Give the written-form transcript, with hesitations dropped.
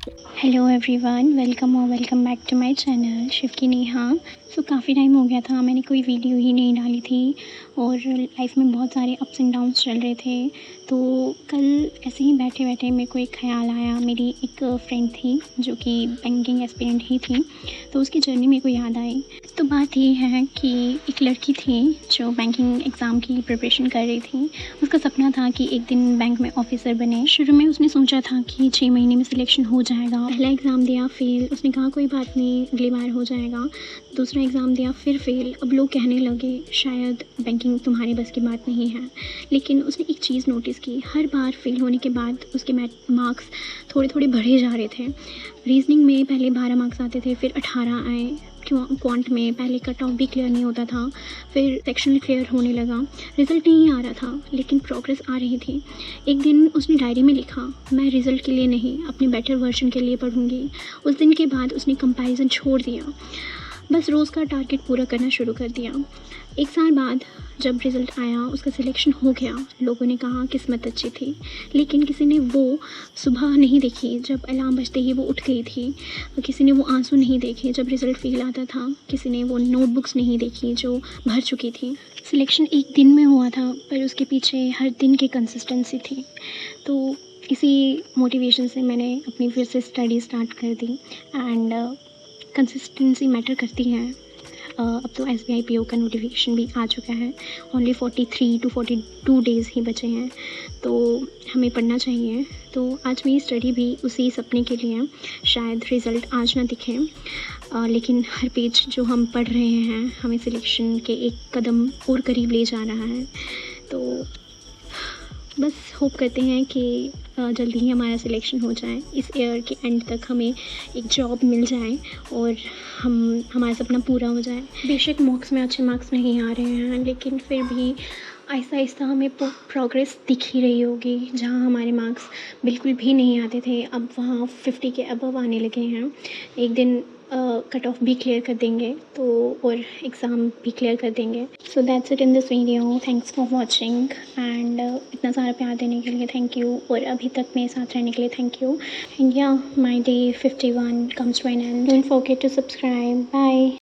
Hello everyone, welcome और welcome back to my channel Shiv की नेहा। काफ़ी टाइम हो गया था, मैंने कोई वीडियो ही नहीं डाली थी और लाइफ में बहुत सारे अप्स एंड डाउन्स चल रहे थे। तो कल ऐसे ही बैठे बैठे मेरे को एक ख़्याल आया। मेरी एक फ्रेंड थी जो कि बैंकिंग एस्पिरेंट ही थी, तो उसकी जर्नी मेरे को याद आई। तो बात ये है कि एक लड़की थी जो बैंकिंग एग्ज़ाम की प्रिपरेशन कर रही थी। उसका सपना था कि एक दिन बैंक में ऑफिसर बने। शुरू में उसने सोचा था कि 6 महीने में सिलेक्शन हो जाएगा। पहला एग्ज़ाम दिया, फेल। उसने कहा कोई बात नहीं, अगली बार हो जाएगा। दूसरा एग्ज़ाम दिया, फिर फेल। अब लोग कहने लगे शायद बैंकिंग तुम्हारी बस की बात नहीं है। लेकिन उसने एक चीज़ नोटिस की, हर बार फेल होने के बाद उसके मार्क्स थोड़े थोड़े बढ़े जा रहे थे। रीजनिंग में पहले 12 मार्क्स आते थे, फिर 18 आए। क्वांट में पहले कट ऑफ भी क्लियर नहीं होता था, फिर सेक्शनल क्लियर होने लगा। रिज़ल्ट नहीं आ रहा था लेकिन प्रोग्रेस आ रही थी। एक दिन उसने डायरी में लिखा, मैं रिज़ल्ट के लिए नहीं, अपने बेटर वर्जन के लिए पढ़ूंगी। उस दिन के बाद उसने कंपैरिजन छोड़ दिया, बस रोज़ का टारगेट पूरा करना शुरू कर दिया। एक साल बाद जब रिज़ल्ट आया, उसका सिलेक्शन हो गया। लोगों ने कहा किस्मत अच्छी थी, लेकिन किसी ने वो सुबह नहीं देखी जब अलार्म बजते ही वो उठ गई थी। किसी ने वो आंसू नहीं देखे जब रिज़ल्ट फेल आता था। किसी ने वो नोटबुक्स नहीं देखी जो भर चुकी थी। सिलेक्शन एक दिन में हुआ था, पर उसके पीछे हर दिन की कंसिस्टेंसी थी। तो इसी मोटिवेशन से मैंने अपनी फिर से स्टडी स्टार्ट कर दी। एंड कंसिस्टेंसी मैटर करती है। अब तो SBI PO का नोटिफिकेशन भी आ चुका है। ओनली 43 टू 42 डेज़ ही बचे हैं, तो हमें पढ़ना चाहिए। तो आज मेरी स्टडी भी उसी सपने के लिए है। शायद रिज़ल्ट आज ना दिखे, लेकिन हर पेज जो हम पढ़ रहे हैं हमें सिलेक्शन के एक कदम और करीब ले जा रहा है। तो बस होप करते हैं कि जल्दी ही हमारा सिलेक्शन हो जाए, इस ईयर के एंड तक हमें एक जॉब मिल जाए और हमारा सपना पूरा हो जाए। बेशक मॉक्स में अच्छे मार्क्स नहीं आ रहे हैं, लेकिन फिर भी आहिस्ता आहिस्ता हमें प्रोग्रेस दिख ही रही होगी। जहाँ हमारे मार्क्स बिल्कुल भी नहीं आते थे, अब वहाँ 50 के अबव आने लगे हैं। एक दिन कट ऑफ भी क्लियर कर देंगे तो, और एग्ज़ाम भी क्लियर कर देंगे। So that's it in this video. Thanks for watching and इतना सारा प्यार देने के लिए थैंक यू, और अभी तक मेरे साथ रहने के लिए thank you. And yeah my day 51 comes to an end. Don't forget to subscribe. Bye.